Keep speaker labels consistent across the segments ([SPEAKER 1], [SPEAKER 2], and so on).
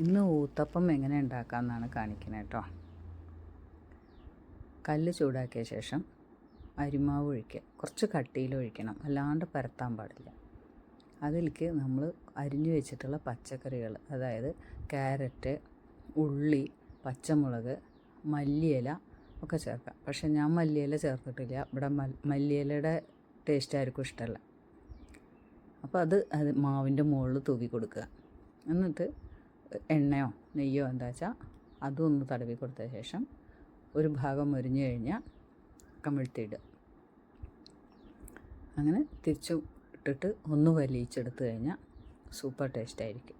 [SPEAKER 1] ഇന്ന് ഊത്തപ്പം എങ്ങനെ ഉണ്ടാക്കാമെന്നാണ് കാണിക്കുന്നത് കേട്ടോ. കല്ല് ചൂടാക്കിയ ശേഷം അരിമാവ് ഒഴിക്കുക. കുറച്ച് കട്ടിയിൽ ഒഴിക്കണം, അല്ലാണ്ട് പരത്താൻ പാടില്ല. അതിലേക്ക് നമ്മൾ അരിഞ്ഞു വെച്ചിട്ടുള്ള പച്ചക്കറികൾ, അതായത് ക്യാരറ്റ്, ഉള്ളി, പച്ചമുളക്, മല്ലിയില ഒക്കെ ചേർക്കാം. പക്ഷേ ഞാൻ മല്ലിയില ചേർത്തിട്ടില്ല. ഇവിടെ മല്ലിയിലയുടെ ടേസ്റ്റ് ആർക്കും ഇഷ്ടമല്ല. അപ്പോൾ അത് മാവിൻ്റെ മുകളിൽ തൂവി കൊടുക്കുക. എന്നിട്ട് എണ്ണയോ നെയ്യോ എന്താ വെച്ചാൽ അതൊന്ന് തടവി കൊടുത്ത ശേഷം ഒരു ഭാഗം മൊരിഞ്ഞു കഴിഞ്ഞാൽ കമിഴ്ത്തിയിടുക. അങ്ങനെ തിരിച്ചു ഇട്ടിട്ട് ഒന്ന് വലിയിച്ചെടുത്ത് കഴിഞ്ഞാൽ സൂപ്പർ ടേസ്റ്റായിരിക്കും.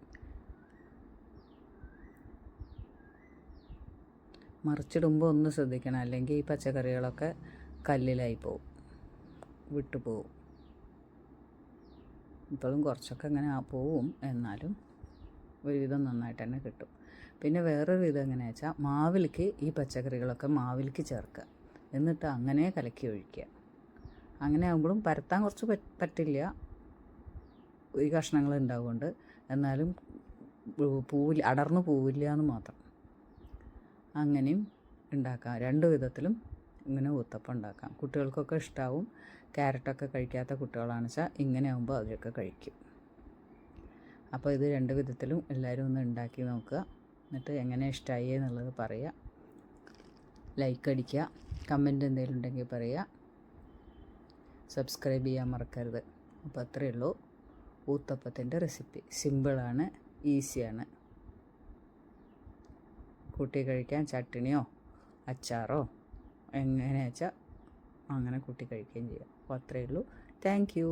[SPEAKER 1] മറിച്ചിടുമ്പോൾ ഒന്ന് ശ്രദ്ധിക്കണം, അല്ലെങ്കിൽ ഈ പച്ചക്കറികളൊക്കെ കല്ലിലായി പോവും, വിട്ടുപോവും. ഇപ്പോഴും കുറച്ചൊക്കെ അങ്ങനെ പോവും, എന്നാലും ഒരുവിധം നന്നായിട്ട് തന്നെ കിട്ടും. പിന്നെ വേറൊരു വിധം എങ്ങനെയാ വെച്ചാൽ മാവിലേക്ക് ഈ പച്ചക്കറികളൊക്കെ മാവിലേക്ക് ചേർക്കുക, എന്നിട്ട് അങ്ങനെ കലക്കി ഒഴിക്കുക. അങ്ങനെ ആകുമ്പോഴും പരത്താൻ കുറച്ച് പറ്റില്ല, ഈ കഷ്ണങ്ങൾ ഉണ്ടാവുകൊണ്ട്, എന്നാലും അടർന്നു പോവില്ല എന്ന് മാത്രം. അങ്ങനെയും ഉണ്ടാക്കാം. രണ്ട് വിധത്തിലും ഇങ്ങനെ ഊത്തപ്പം ഉണ്ടാക്കാം. കുട്ടികൾക്കൊക്കെ ഇഷ്ടാവും. ക്യാരറ്റൊക്കെ കഴിക്കാത്ത കുട്ടികളാണെന്ന് വെച്ചാൽ ഇങ്ങനെ ആകുമ്പോൾ അവരൊക്കെ കഴിക്കും. അപ്പോൾ ഇത് രണ്ട് വിധത്തിലും എല്ലാവരും ഒന്ന് ഉണ്ടാക്കി നോക്കുക. എന്നിട്ട് എങ്ങനെ ഇഷ്ടമായി എന്നുള്ളത് പറയുക. ലൈക്ക് അടിക്കുക. കമൻറ്റ് എന്തെങ്കിലും ഉണ്ടെങ്കിൽ പറയുക. സബ്സ്ക്രൈബ് ചെയ്യാൻ മറക്കരുത്. അപ്പോൾ അത്രയേ ഉള്ളൂ ഊത്തപ്പത്തിൻ്റെ റെസിപ്പി. സിമ്പിളാണ്, ഈസിയാണ്. കൂട്ടി കഴിക്കാൻ ചട്ടിണിയോ അച്ചാറോ എങ്ങനെ വെച്ചാൽ അങ്ങനെ കൂട്ടി കഴിക്കുകയും ചെയ്യാം. അപ്പോൾ അത്രയേ ഉള്ളൂ. Thank you.